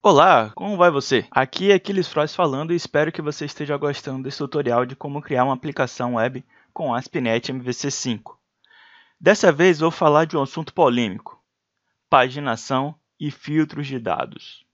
Olá, como vai você? Aqui é Aquiles Frost falando e espero que você esteja gostando desse tutorial de como criar uma aplicação web com ASP.NET MVC5. Dessa vez vou falar de um assunto polêmico: paginação e filtros de dados.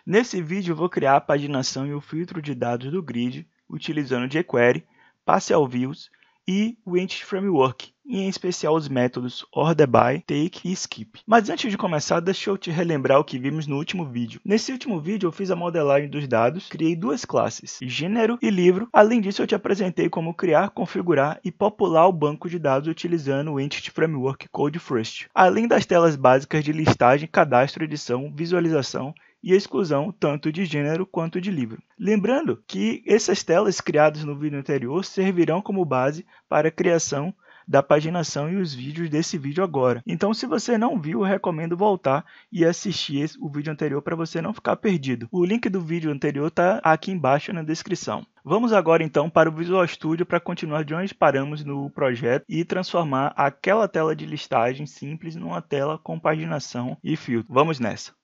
Nesse vídeo vou criar a paginação e o filtro de dados do grid utilizando jQuery, Partial Views e o Entity Framework, e em especial os métodos OrderBy, Take e Skip. Mas antes de começar, deixa eu te relembrar o que vimos no último vídeo. Nesse último vídeo eu fiz a modelagem dos dados, criei duas classes, gênero e livro. Além disso, eu te apresentei como criar, configurar e popular o banco de dados utilizando o Entity Framework Code First, além das telas básicas de listagem, cadastro, edição, visualização e exclusão tanto de gênero quanto de livro. Lembrando que essas telas criadas no vídeo anterior servirão como base para a criação da paginação e os vídeos desse vídeo agora. Então, se você não viu, eu recomendo voltar e assistir o vídeo anterior para você não ficar perdido. O link do vídeo anterior está aqui embaixo na descrição. Vamos agora então para o Visual Studio para continuar de onde paramos no projeto e transformar aquela tela de listagem simples numa tela com paginação e filtro. Vamos nessa!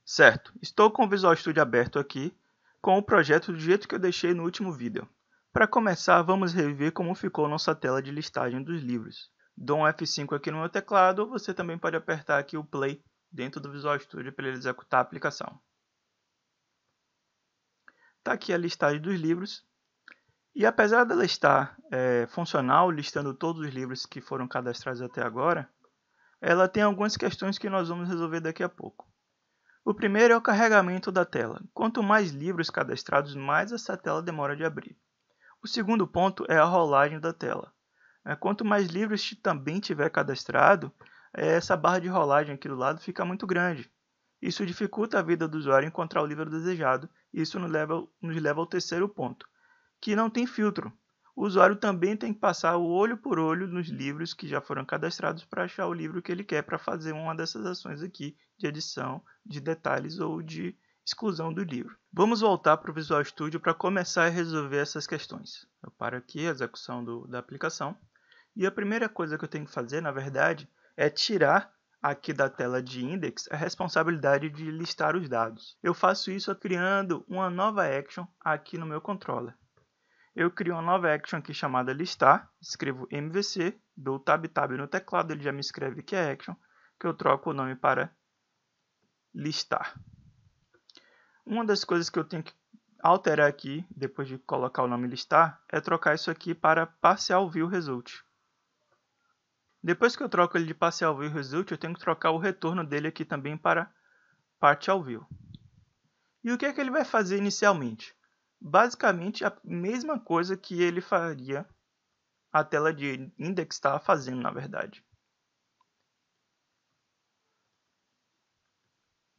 Certo, estou com o Visual Studio aberto aqui, com o projeto do jeito que eu deixei no último vídeo. Para começar, vamos rever como ficou nossa tela de listagem dos livros. Dou um F5 aqui no meu teclado, ou você também pode apertar aqui o Play dentro do Visual Studio para ele executar a aplicação. Está aqui a listagem dos livros, e apesar dela estar funcional, listando todos os livros que foram cadastrados até agora, ela tem algumas questões que nós vamos resolver daqui a pouco. O primeiro é o carregamento da tela. Quanto mais livros cadastrados, mais essa tela demora de abrir. O segundo ponto é a rolagem da tela. Quanto mais livros também tiver cadastrado, essa barra de rolagem aqui do lado fica muito grande. Isso dificulta a vida do usuário encontrar o livro desejado, e isso nos leva ao terceiro ponto, que não tem filtro. O usuário também tem que passar o olho por olho nos livros que já foram cadastrados para achar o livro que ele quer para fazer uma dessas ações aqui de edição, de detalhes ou de exclusão do livro. Vamos voltar para o Visual Studio para começar a resolver essas questões. Eu paro aqui a execução da aplicação e a primeira coisa que eu tenho que fazer, na verdade, é tirar aqui da tela de index a responsabilidade de listar os dados. Eu faço isso criando uma nova action aqui no meu controller. Eu crio uma nova action aqui chamada listar, escrevo MVC, dou tab no teclado, ele já me escreve que é action, que eu troco o nome para listar. Uma das coisas que eu tenho que alterar aqui, depois de colocar o nome listar, é trocar isso aqui para Partial View Result. Depois que eu troco ele de Partial View Result, eu tenho que trocar o retorno dele aqui também para Partial View. E o que é que ele vai fazer inicialmente? Basicamente a mesma coisa que ele faria a tela de index estava fazendo, na verdade.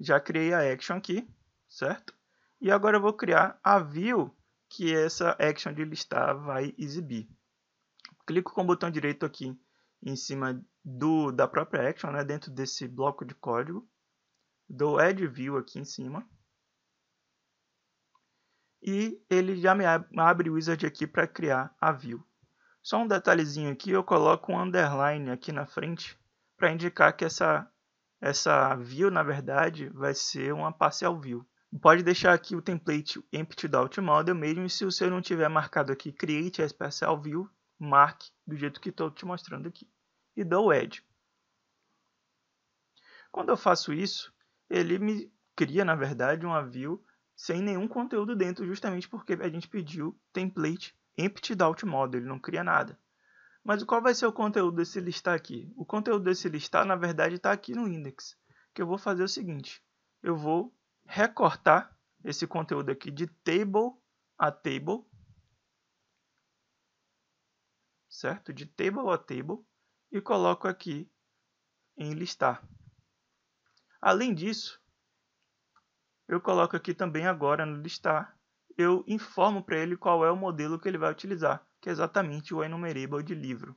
Já criei a action aqui, certo? E agora eu vou criar a view que essa action de listar vai exibir. Clico com o botão direito aqui em cima da própria action, né, dentro desse bloco de código. Dou add view aqui em cima. E ele já me abre o wizard aqui para criar a view. Só um detalhezinho aqui, eu coloco um underline aqui na frente para indicar que essa view, na verdade, vai ser uma partial view. Pode deixar aqui o template empty model mesmo, e se o seu não tiver marcado aqui create as partial view, marque do jeito que estou te mostrando aqui. E dou add. Quando eu faço isso, ele me cria, na verdade, uma view sem nenhum conteúdo dentro, justamente porque a gente pediu template empty model, ele não cria nada. Mas qual vai ser o conteúdo desse listar aqui? O conteúdo desse listar, na verdade, está aqui no index. O que eu vou fazer é o seguinte, eu vou recortar esse conteúdo aqui de table a table, certo? De table a table, e coloco aqui em listar. Além disso, eu coloco aqui também agora no listar, eu informo para ele qual é o modelo que ele vai utilizar, que é exatamente o enumerable de livro.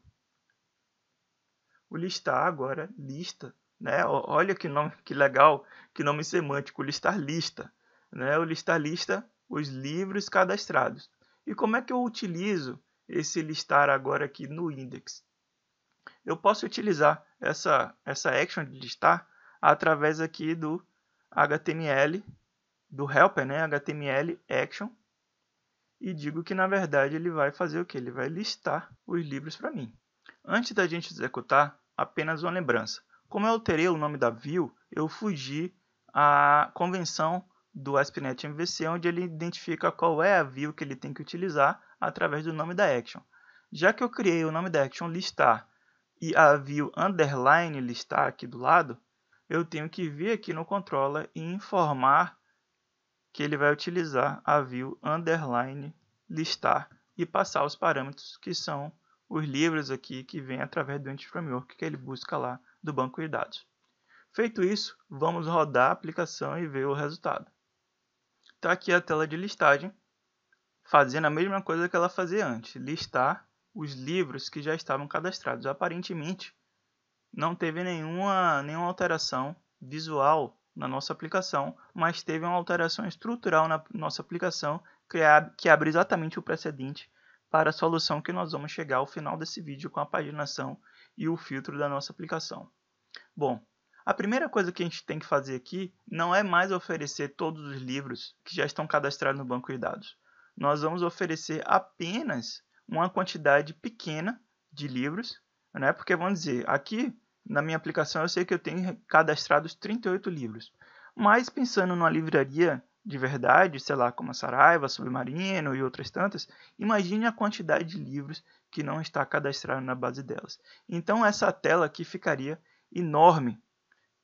O listar agora lista, né? Olha que nome, que legal, que nome semântico, o listar lista, né? O listar lista os livros cadastrados. E como é que eu utilizo esse listar agora aqui no index? Eu posso utilizar essa action de listar através aqui do HTML do helper, né, HTML action, e digo que na verdade ele vai fazer o que? Ele vai listar os livros para mim. Antes da gente executar, apenas uma lembrança. Como eu alterei o nome da view, eu fugi à convenção do ASP.NET MVC, onde ele identifica qual é a view que ele tem que utilizar através do nome da action. Já que eu criei o nome da action listar e a view underline listar aqui do lado, eu tenho que vir aqui no controller e informar que ele vai utilizar a view underline listar e passar os parâmetros que são os livros aqui que vêm através do Entity Framework que ele busca lá do banco de dados. Feito isso, vamos rodar a aplicação e ver o resultado. Está aqui a tela de listagem, fazendo a mesma coisa que ela fazia antes, listar os livros que já estavam cadastrados. Aparentemente, não teve nenhuma alteração visual na nossa aplicação, mas teve uma alteração estrutural na nossa aplicação que abre exatamente o precedente para a solução que nós vamos chegar ao final desse vídeo com a paginação e o filtro da nossa aplicação. Bom, a primeira coisa que a gente tem que fazer aqui não é mais oferecer todos os livros que já estão cadastrados no banco de dados. Nós vamos oferecer apenas uma quantidade pequena de livros, né? Porque vamos dizer, aqui na minha aplicação eu sei que eu tenho cadastrados 38 livros, mas pensando numa livraria de verdade, sei lá, como a Saraiva, Submarino e outras tantas, imagine a quantidade de livros que não está cadastrado na base delas. Então essa tela aqui ficaria enorme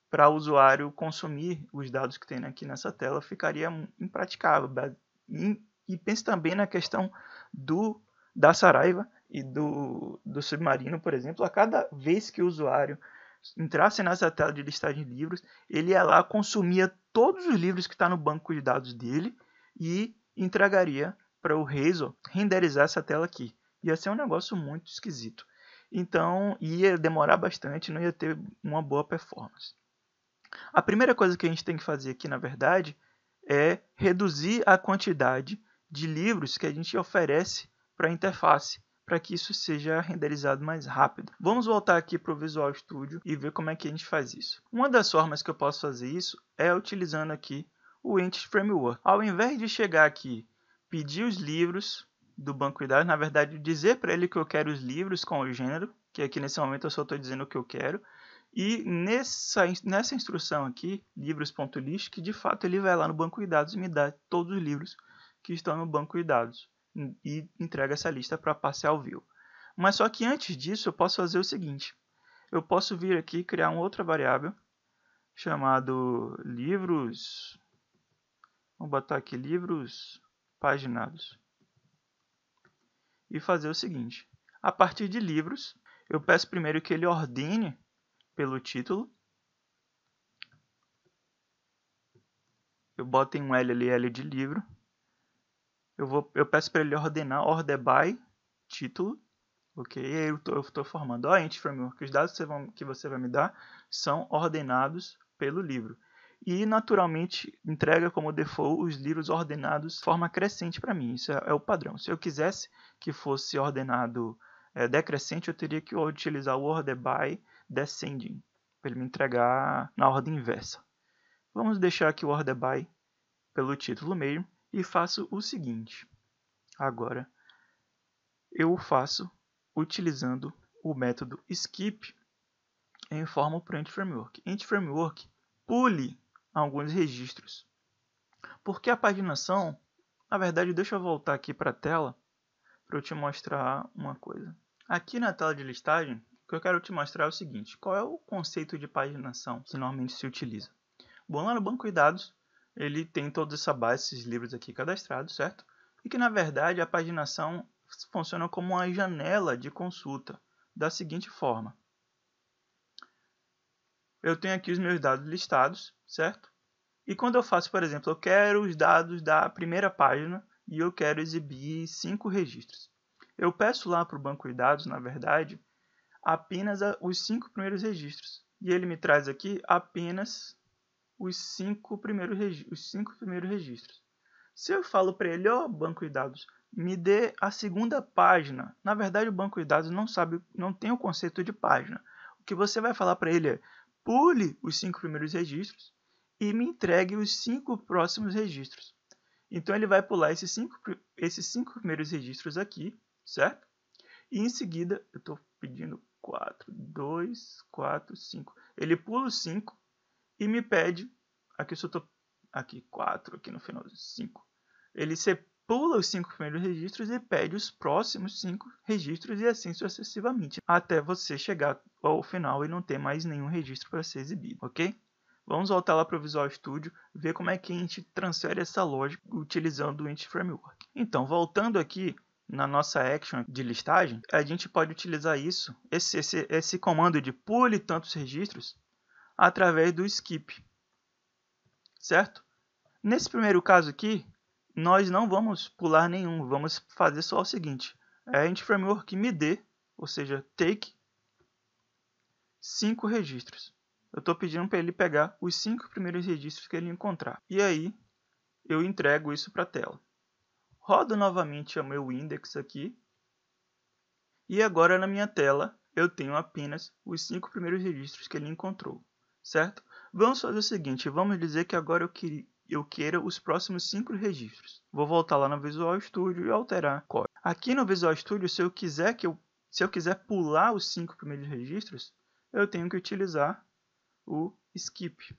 para o usuário consumir os dados que tem aqui nessa tela, ficaria impraticável. E pense também na questão da Saraiva e do Submarino, por exemplo. A cada vez que o usuário entrasse nessa tela de listagem de livros, ele ia lá, consumia todos os livros que estão no banco de dados dele e entregaria para o Hazel renderizar essa tela aqui. Ia ser um negócio muito esquisito. Então, ia demorar bastante, não ia ter uma boa performance. A primeira coisa que a gente tem que fazer aqui, na verdade, é reduzir a quantidade de livros que a gente oferece para a interface, para que isso seja renderizado mais rápido. Vamos voltar aqui para o Visual Studio e ver como é que a gente faz isso. Uma das formas que eu posso fazer isso é utilizando aqui o Entity Framework. Ao invés de chegar aqui, pedir os livros do banco de dados, na verdade, dizer para ele que eu quero os livros com o gênero, que aqui nesse momento eu só estou dizendo o que eu quero, e nessa instrução aqui, livros.list, que de fato ele vai lá no banco de dados e me dá todos os livros que estão no banco de dados e entrega essa lista para Partial View. Mas só que antes disso eu posso fazer o seguinte, eu posso vir aqui e criar uma outra variável chamado livros, vamos botar aqui livros paginados, e fazer o seguinte, a partir de livros, eu peço primeiro que ele ordene pelo título, eu boto em um L ali, L de livro, eu peço para ele ordenar, order by título, ok? E aí eu estou formando, ó, Entity Framework, os dados que você vai me dar são ordenados pelo livro. E, naturalmente, entrega como default os livros ordenados de forma crescente para mim. Isso é o padrão. Se eu quisesse que fosse ordenado decrescente, eu teria que utilizar o order by descending, para ele me entregar na ordem inversa. Vamos deixar aqui o order by pelo título mesmo e faço o seguinte. Agora, eu faço utilizando o método skip em forma para o Entity Framework. Entity Framework pule alguns registros. Porque a paginação, na verdade, deixa eu voltar aqui para a tela para eu te mostrar uma coisa. Aqui na tela de listagem, o que eu quero te mostrar é o seguinte, qual é o conceito de paginação que normalmente se utiliza? Bom, lá no banco de dados, ele tem toda essa base, esses livros aqui cadastrados, certo? E que, na verdade, a paginação funciona como uma janela de consulta, da seguinte forma. Eu tenho aqui os meus dados listados, certo? E quando eu faço, por exemplo, eu quero os dados da primeira página e eu quero exibir 5 registros. Eu peço lá para o banco de dados, na verdade, apenas os 5 primeiros registros. E ele me traz aqui apenas os 5 primeiros registros. Se eu falo para ele, ó, banco de dados, me dê a segunda página. Na verdade, o banco de dados não tem o conceito de página. O que você vai falar para ele é, pule os 5 primeiros registros e me entregue os 5 próximos registros. Então ele vai pular esses cinco primeiros registros aqui, certo? E em seguida, eu estou pedindo 4, 2, 4, 5. Ele pula os 5 e me pede, aqui eu só estou, aqui 4, aqui no final dos 5. Ele pula os 5 primeiros registros e pede os próximos 5 registros e assim sucessivamente, até você chegar ao final e não ter mais nenhum registro para ser exibido, ok? Vamos voltar lá para o Visual Studio, ver como é que a gente transfere essa lógica utilizando o Entity Framework. Então, voltando aqui na nossa action de listagem, a gente pode utilizar esse comando de pule tantos registros, através do skip, certo? Nesse primeiro caso aqui, nós não vamos pular nenhum, vamos fazer só o seguinte, a Entity Framework me dê, ou seja, take 5 registros. Eu estou pedindo para ele pegar os 5 primeiros registros que ele encontrar. E aí, eu entrego isso para a tela. Rodo novamente o meu index aqui. E agora na minha tela, eu tenho apenas os 5 primeiros registros que ele encontrou. Certo? Vamos fazer o seguinte, vamos dizer que agora eu queira os próximos 5 registros. Vou voltar lá no Visual Studio e alterar o código. Aqui no Visual Studio, se eu quiser pular os 5 primeiros registros, eu tenho que utilizar o skip.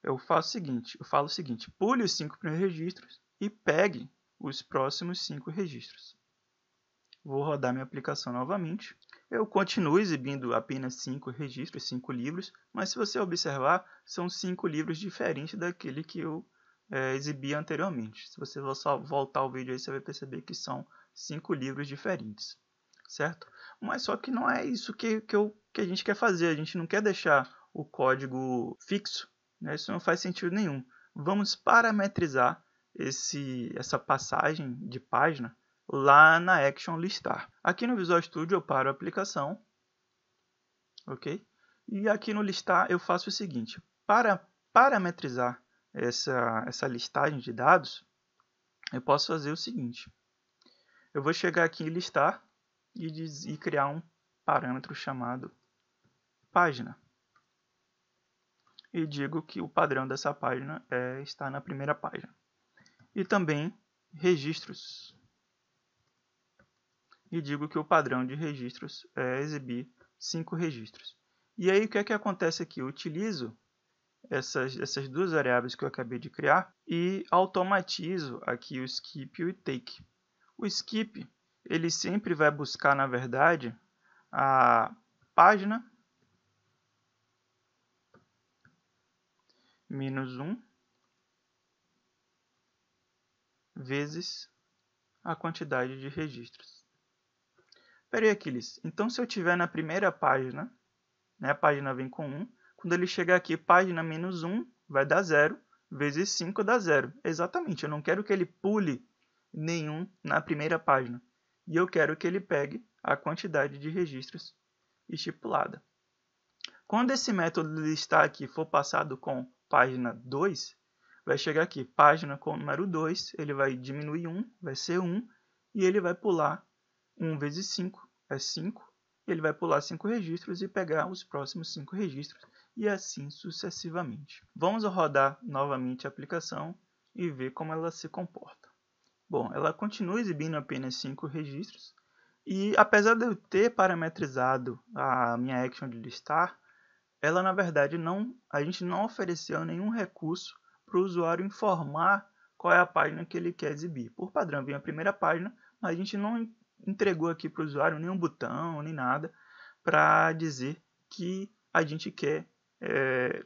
Eu falo o seguinte, pule os 5 primeiros registros e pegue os próximos 5 registros. Vou rodar minha aplicação novamente. Eu continuo exibindo apenas 5 registros, 5 livros, mas se você observar, são 5 livros diferentes daquele que eu exibi anteriormente. Se você só voltar o vídeo aí, você vai perceber que são 5 livros diferentes, certo? Mas só que não é isso que a gente quer fazer, a gente não quer deixar o código fixo, né? Isso não faz sentido nenhum. Vamos parametrizar essa passagem de página lá na Action Listar. Aqui no Visual Studio eu paro a aplicação, ok? E aqui no Listar eu faço o seguinte, para parametrizar essa listagem de dados, eu posso fazer o seguinte, eu vou chegar aqui em Listar e criar um parâmetro chamado página. E digo que o padrão dessa página está na primeira página. E também registros. E digo que o padrão de registros é exibir 5 registros. E aí o que é que acontece aqui? Eu utilizo essas duas variáveis que eu acabei de criar e automatizo aqui o skip e o take. O skip ele sempre vai buscar, na verdade, a página menos 1 vezes a quantidade de registros. Espera aí, Aquiles. Então, se eu tiver na primeira página, né, a página vem com 1, quando ele chegar aqui, página menos 1 vai dar 0, vezes 5 dá 0. Exatamente, eu não quero que ele pule nenhum na primeira página. E eu quero que ele pegue a quantidade de registros estipulada. Quando esse método listar aqui for passado com página 2, vai chegar aqui, página com o número 2, ele vai diminuir 1, vai ser 1, e ele vai pular 1 vezes 5, é 5, ele vai pular 5 registros e pegar os próximos 5 registros, e assim sucessivamente. Vamos rodar novamente a aplicação e ver como ela se comporta. Bom, ela continua exibindo apenas 5 registros, e apesar de eu ter parametrizado a minha action de listar, ela na verdade a gente não ofereceu nenhum recurso para o usuário informar qual é a página que ele quer exibir. Por padrão, vem a primeira página, mas a gente não entregou aqui para o usuário nenhum botão, nem nada, para dizer que a gente quer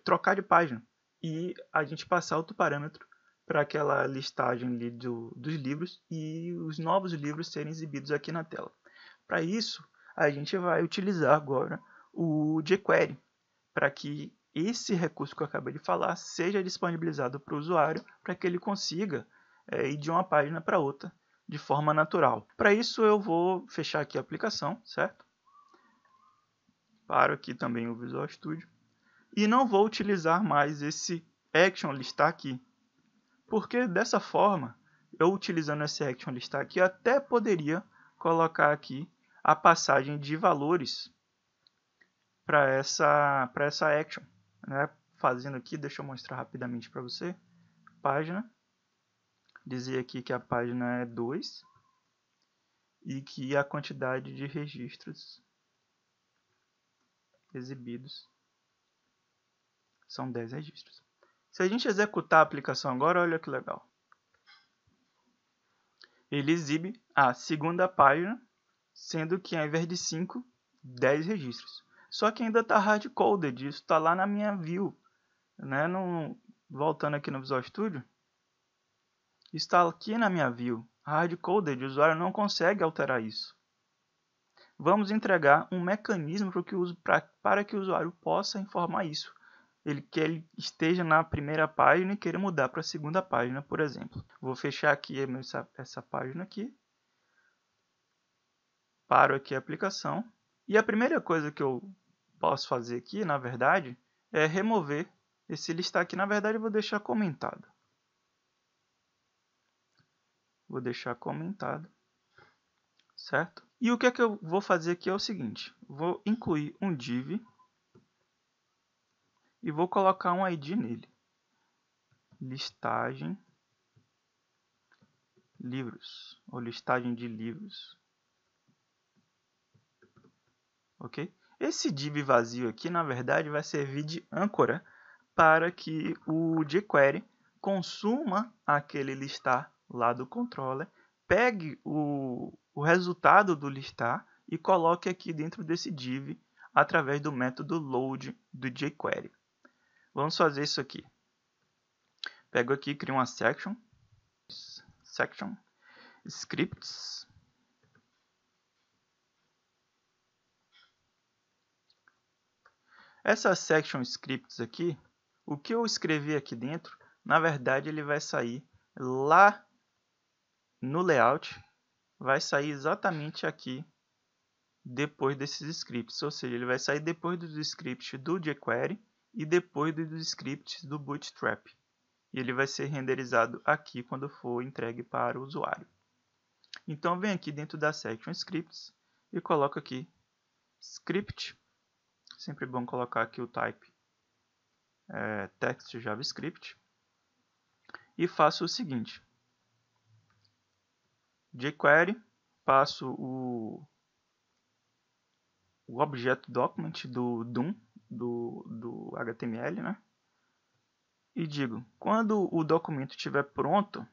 trocar de página e a gente passar outro parâmetro para aquela listagem ali dos livros e os novos livros serem exibidos aqui na tela. Para isso, a gente vai utilizar agora o jQuery, para que esse recurso que eu acabei de falar seja disponibilizado para o usuário, para que ele consiga ir de uma página para outra de forma natural. Para isso eu vou fechar aqui a aplicação, certo? Paro aqui também o Visual Studio. E não vou utilizar mais esse action listar aqui, porque dessa forma, eu utilizando esse action listar aqui, eu até poderia colocar aqui a passagem de valores para essa action, né? fazendo aqui, deixa eu mostrar rapidamente para você. Página. Dizer aqui que a página é 2 e que a quantidade de registros exibidos são 10 registros. Se a gente executar a aplicação agora, olha que legal. Ele exibe a segunda página, sendo que ao invés de 5, 10 registros. Só que ainda está hard-coded, isso está lá na minha view. Né? Voltando aqui no Visual Studio, está aqui na minha view. Hard-coded, o usuário não consegue alterar isso. Vamos entregar um mecanismo para que o usuário possa informar isso. Que ele esteja na primeira página e queira mudar para a segunda página, por exemplo. Vou fechar aqui essa página aqui. Paro aqui a aplicação. E a primeira coisa que eu posso fazer aqui, na verdade, é remover esse listar aqui. Na verdade, eu vou deixar comentado. Vou deixar comentado. Certo? E o que é que eu vou fazer aqui é o seguinte. Vou incluir um div e vou colocar um ID nele. Listagem livros, ou listagem de livros. Ok? Esse div vazio aqui, na verdade, vai servir de âncora para que o jQuery consuma aquele listar lá do controller, pegue o resultado do listar e coloque aqui dentro desse div através do método load do jQuery. Vamos fazer isso aqui. Pego aqui, crio uma section scripts. Essa section scripts aqui, o que eu escrevi aqui dentro, na verdade ele vai sair lá no layout, vai sair exatamente aqui depois desses scripts, ou seja, ele vai sair depois dos scripts do jQuery e depois dos scripts do Bootstrap. E ele vai ser renderizado aqui quando for entregue para o usuário. Então vem aqui dentro da section scripts e coloco aqui script. Sempre bom colocar aqui o type text JavaScript. E faço o seguinte. jQuery, passo o objeto document do DOM, do HTML, né? E digo, quando o documento estiver pronto,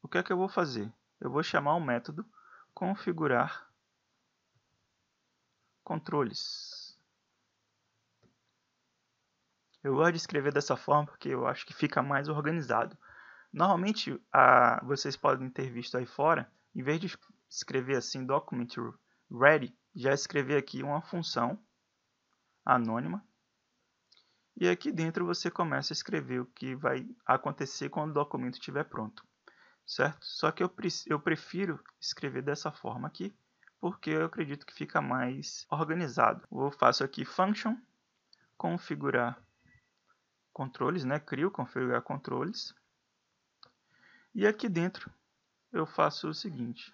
o que é que eu vou fazer? Eu vou chamar o método configurar controles. Eu gosto de escrever dessa forma porque eu acho que fica mais organizado. Normalmente, vocês podem ter visto aí fora, em vez de escrever assim document ready, já escrever aqui uma função anônima. E aqui dentro você começa a escrever o que vai acontecer quando o documento estiver pronto. Certo? Só que eu prefiro escrever dessa forma aqui, porque eu acredito que fica mais organizado. Eu faço aqui function, configurar controles, né? Crio configurar controles. E aqui dentro eu faço o seguinte.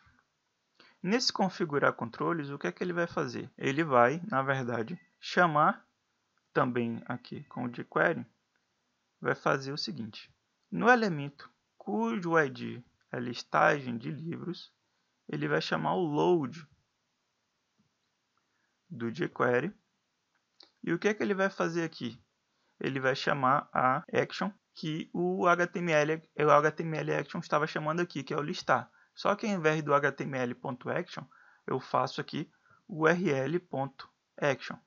Nesse configurar controles, o que é que ele vai fazer? Ele vai, na verdade, chamar também aqui com o jQuery, vai fazer o seguinte. No elemento cujo ID é listagem de livros, ele vai chamar o load do jQuery. E o que é que ele vai fazer aqui? Ele vai chamar a action que o HTML action estava chamando aqui, que é o listar. Só que ao invés do HTML.action, eu faço aqui o URL.action.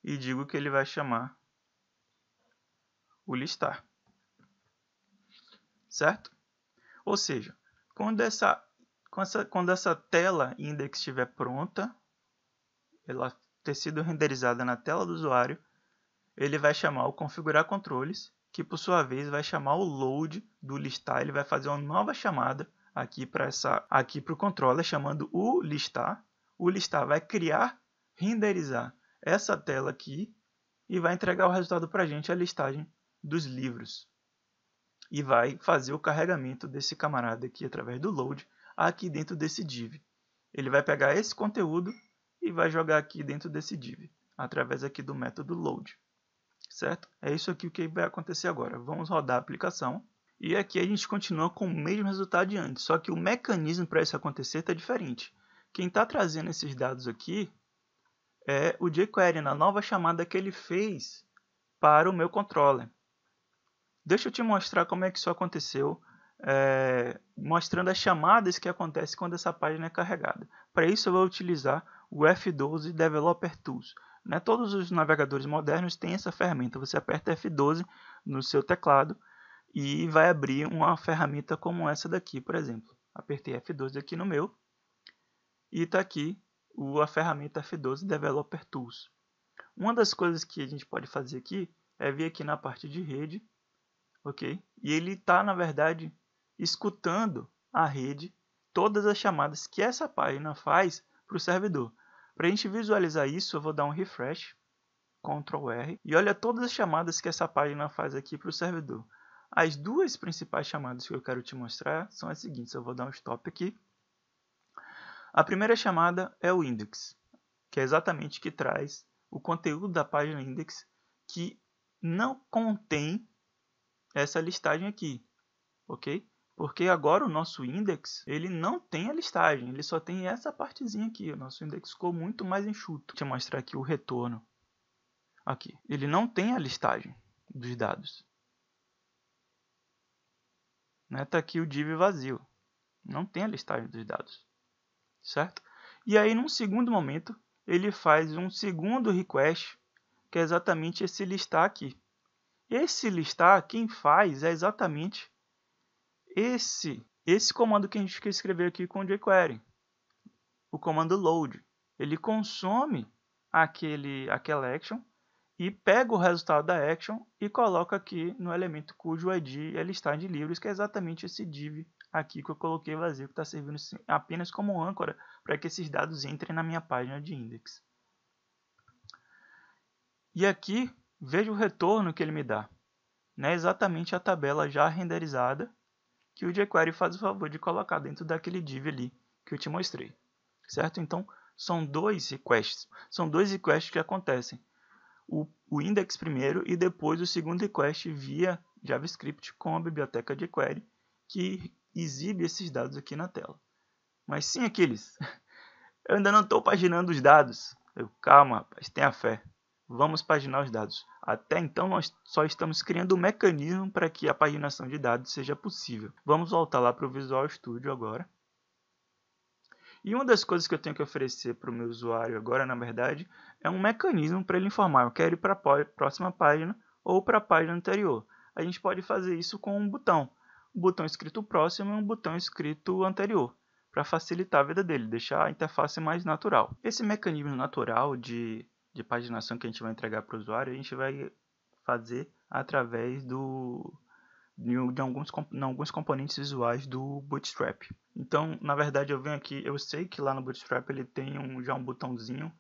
E digo que ele vai chamar o listar. Certo? Ou seja, quando essa tela index estiver pronta, ela ter sido renderizada na tela do usuário, ele vai chamar o configurar controles, que por sua vez vai chamar o load do listar. Ele vai fazer uma nova chamada aqui para o controller, chamando o listar. O listar vai renderizar essa tela aqui e vai entregar o resultado para a gente, a listagem dos livros. E vai fazer o carregamento desse camarada aqui através do load aqui dentro desse div. Ele vai pegar esse conteúdo e vai jogar aqui dentro desse div. através aqui do método load, certo? É isso aqui o que vai acontecer agora. Vamos rodar a aplicação. E aqui a gente continua com o mesmo resultado de antes, só que o mecanismo para isso acontecer está diferente. Quem está trazendo esses dados aqui é o jQuery, na nova chamada que ele fez para o meu controller. Deixa eu te mostrar como é que isso aconteceu, mostrando as chamadas que acontecem quando essa página é carregada. Para isso eu vou utilizar o F12 Developer Tools. Todos os navegadores modernos têm essa ferramenta. Você aperta F12 no seu teclado e vai abrir uma ferramenta como essa daqui, por exemplo. Apertei F12 aqui no meu e está aqui a ferramenta F12 Developer Tools. Uma das coisas que a gente pode fazer aqui é vir aqui na parte de rede, ok? E ele está, na verdade, escutando a rede, todas as chamadas que essa página faz para o servidor. Para a gente visualizar isso, eu vou dar um refresh, Ctrl R, e olha todas as chamadas que essa página faz aqui para o servidor. As duas principais chamadas que eu quero te mostrar são as seguintes. Eu vou dar um stop aqui. A primeira chamada é o index, que é exatamente que traz o conteúdo da página index, que não contém essa listagem aqui, ok? Porque agora o nosso index, ele não tem a listagem, ele só tem essa partezinha aqui. O nosso index ficou muito mais enxuto. Deixa eu mostrar aqui o retorno. Aqui, ele não tem a listagem dos dados. Tá aqui o div vazio, não tem a listagem dos dados, certo? E aí, num segundo momento, ele faz um segundo request, que é exatamente esse listar aqui. Esse listar, quem faz é exatamente esse comando que a gente escreveu aqui com o jQuery, o comando load. Ele consome aquela action e pega o resultado da action e coloca aqui no elemento cujo ID é listagem de livros, que é exatamente esse div aqui que eu coloquei vazio, que está servindo apenas como âncora para que esses dados entrem na minha página de index. E aqui, veja o retorno que ele me dá. Exatamente a tabela já renderizada que o jQuery faz o favor de colocar dentro daquele div ali que eu te mostrei, certo? Então, são dois requests que acontecem. O index primeiro e depois o segundo request via JavaScript com a biblioteca jQuery, que exibe esses dados aqui na tela. Mas sim, Aquiles, eu ainda não estou paginando os dados. Calma, rapaz, tenha fé. Vamos paginar os dados. Até então, nós só estamos criando um mecanismo para que a paginação de dados seja possível. Vamos voltar lá para o Visual Studio agora. E uma das coisas que eu tenho que oferecer para o meu usuário agora, na verdade, é um mecanismo para ele informar, eu quero ir para a próxima página ou para a página anterior. A gente pode fazer isso com um botão escrito próximo e um botão escrito anterior, para facilitar a vida dele, deixar a interface mais natural. Esse mecanismo natural de paginação que a gente vai entregar para o usuário, a gente vai fazer através de alguns componentes visuais do Bootstrap. Então, na verdade, eu venho aqui, eu sei que lá no Bootstrap ele tem já um botãozinho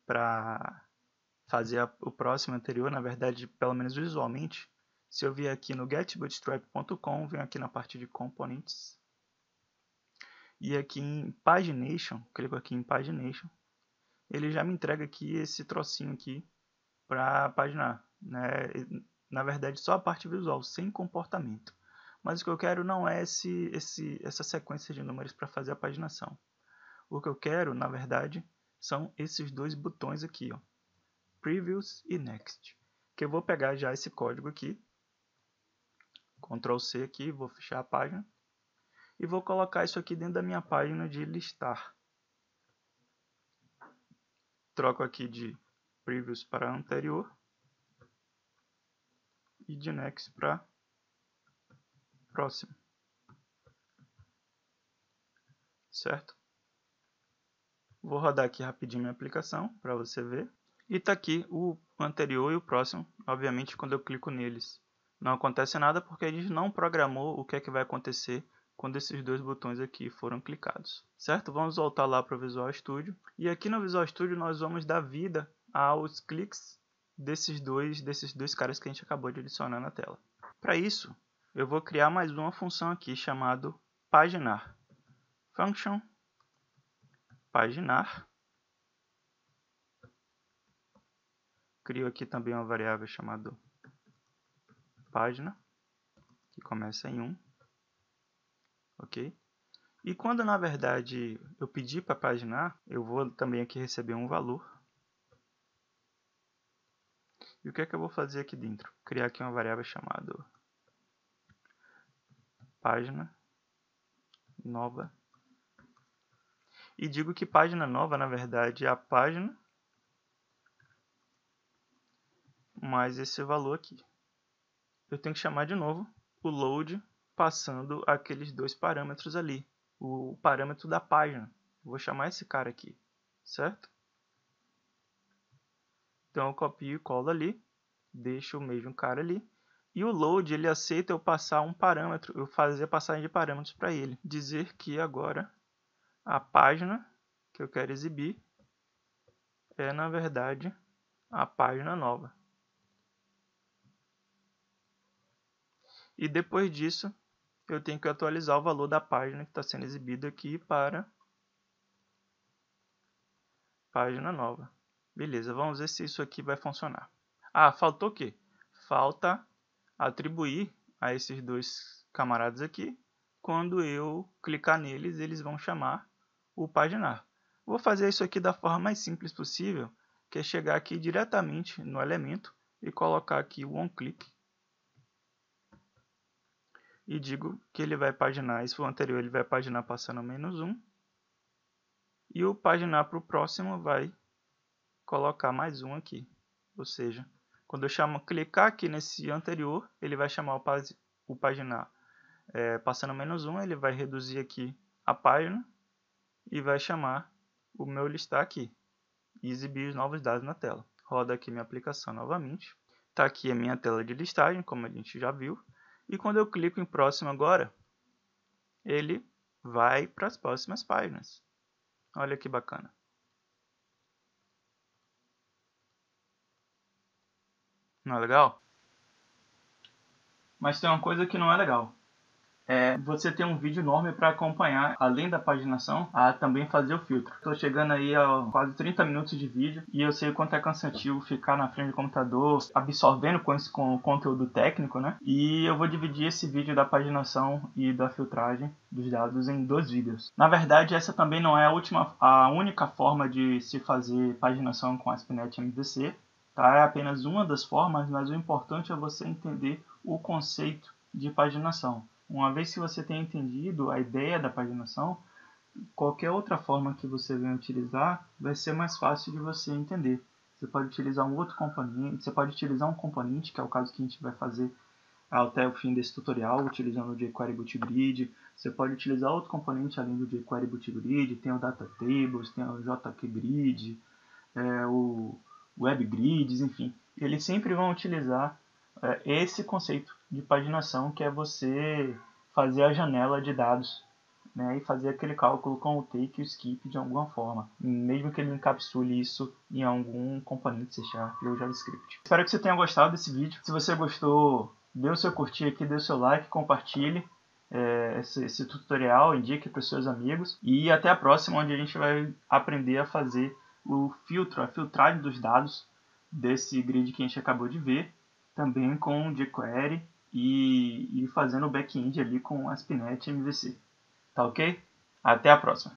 para fazer o próximo anterior, na verdade, pelo menos visualmente. Se eu vier aqui no getbootstrap.com, venho aqui na parte de components, e aqui em pagination, clico aqui em pagination, ele já me entrega aqui esse trocinho aqui para paginar, na verdade, só a parte visual, sem comportamento. Mas o que eu quero não é essa sequência de números para fazer a paginação. O que eu quero, na verdade, são esses dois botões aqui, ó, Previews e Next. Que eu vou pegar já esse código aqui, Ctrl C aqui, vou fechar a página, e vou colocar isso aqui dentro da minha página de listar. Troco aqui de Previews para anterior e de Next para próximo, certo? Vou rodar aqui rapidinho minha aplicação para você ver. E está aqui o anterior e o próximo. Obviamente, quando eu clico neles, não acontece nada porque a gente não programou o que é que vai acontecer quando esses dois botões aqui foram clicados, certo? Vamos voltar lá para o Visual Studio. E aqui no Visual Studio nós vamos dar vida aos cliques desses dois caras que a gente acabou de adicionar na tela. Para isso, eu vou criar mais uma função aqui chamado paginar. Function paginar. crio aqui também uma variável chamada página, que começa em 1, ok? E quando na verdade eu pedir para paginar, eu vou também aqui receber um valor. E o que é que eu vou fazer aqui dentro? Criar aqui uma variável chamada página nova. E digo que página nova, na verdade, é a página mais esse valor aqui. Eu tenho que chamar de novo o load passando aqueles dois parâmetros ali. O parâmetro da página. Vou chamar esse cara aqui, certo? Então eu copio e colo ali, deixo o mesmo cara ali. E o load, ele aceita eu passar um parâmetro, eu fazer a passagem de parâmetros para ele. Dizer que agora a página que eu quero exibir é, na verdade, a página nova. E depois disso, eu tenho que atualizar o valor da página que está sendo exibida aqui para página nova. Beleza, vamos ver se isso aqui vai funcionar. Ah, faltou o quê? Falta atribuir a esses dois camaradas aqui. Quando eu clicar neles, eles vão chamar o paginar. Vou fazer isso aqui da forma mais simples possível, que é chegar aqui diretamente no elemento e colocar aqui o onClick. E digo que ele vai paginar, se for o anterior ele vai paginar passando -1. E o paginar para o próximo vai colocar mais um aqui. Ou seja, quando eu clicar aqui nesse anterior, ele vai chamar o paginar passando -1, ele vai reduzir aqui a página e vai chamar o meu listar aqui e exibir os novos dados na tela. Roda aqui minha aplicação novamente. Está aqui a minha tela de listagem, como a gente já viu. E quando eu clico em próximo agora, ele vai para as próximas páginas. Olha que bacana. Não é legal? Mas tem uma coisa que não é legal. Você tem um vídeo enorme para acompanhar, além da paginação, a também fazer o filtro. Estou chegando aí a quase 30 minutos de vídeo e eu sei o quanto é cansativo ficar na frente do computador absorvendo com o conteúdo técnico, né? E eu vou dividir esse vídeo da paginação e da filtragem dos dados em 2 vídeos. Na verdade, essa também não é a única forma de se fazer paginação com ASP.NET MVC. Tá? É apenas uma das formas, mas o importante é você entender o conceito de paginação. Uma vez que você tenha entendido a ideia da paginação, qualquer outra forma que você venha utilizar vai ser mais fácil de você entender. Você pode utilizar um outro componente, você pode utilizar um componente, que é o caso que a gente vai fazer até o fim desse tutorial, utilizando o jQuery Boot Grid. Você pode utilizar outro componente além do jQuery Boot Grid, tem o Data Tables, tem o JQGrid, o Web Grids, enfim. Eles sempre vão utilizar esse conceito de paginação, que é você fazer a janela de dados, né, e fazer aquele cálculo com o take e o skip de alguma forma, mesmo que ele encapsule isso em algum componente C# ou JavaScript. Espero que você tenha gostado desse vídeo. Se você gostou, dê o seu curtir aqui, dê o seu like, compartilhe esse tutorial, indique para os seus amigos e até a próxima, onde a gente vai aprender a fazer o filtro, a filtragem dos dados desse grid que a gente acabou de ver, também com jQuery e fazendo o back-end ali com ASP.NET MVC. Tá ok? Até a próxima!